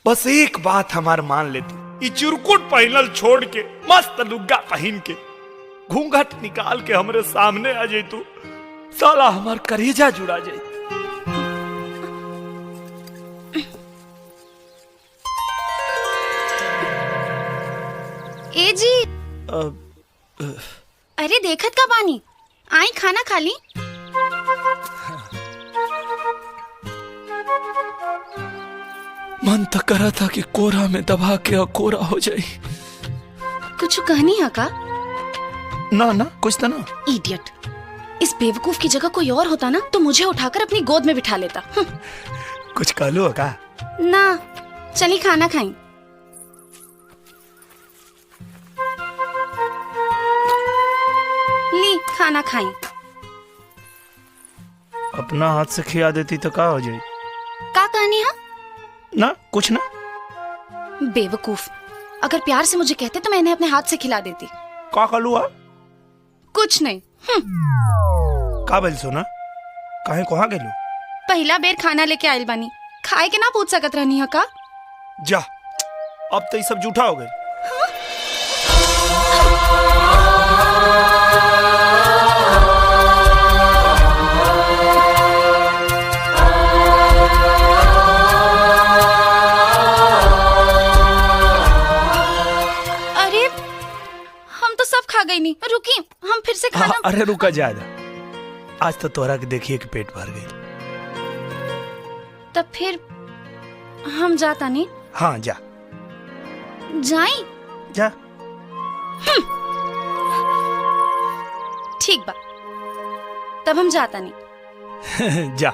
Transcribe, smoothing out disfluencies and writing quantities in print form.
बस एक बात हमार मान लेती, ई चुरकुट पहनल छोड़ के मस्त लुग्गा पहन के घूंघट निकाल के हमरे सामने आ जाई तू, साला हमार करेजा जुड़ा जाई। ए जी, अरे देखत का बानी, आई खाना खा ली। मन तो करा था कि कोरा में दबा के अकोरा हो जाए। कुछ कहनी है का? ना ना कुछ तो ना। इडियट, इस बेवकूफ की जगह कोई और होता ना तो मुझे उठाकर अपनी गोद में बिठा लेता। कुछ कहलू है का? ना, चली खाना खाई। ली खाना खाई। अपना हाथ से खिया देती तो का हो जाए? का कहनी है? ना कुछ ना। बेवकूफ, अगर प्यार से मुझे कहते तो मैं इन्हें अपने हाथ से खिला देती। का कहलू है? कुछ नहीं। का बोल सोना, काहे कहाँ गेलू? पहला बेर खाना लेके आयल बानी, खाए के ना पूछ सकत रहनी है का? जा, अब तो ये सब झूठा हो गए। अरे हम तो सब खा गई नहीं, रुकी हम फिर से खाना। अरे रुका ज्यादा, आज तो तोरा के देखिए कि पेट भर गई। तब फिर हम जाता नहीं। हाँ जा जाई जा। ठीक बा, तब हम जाता नहीं। जा।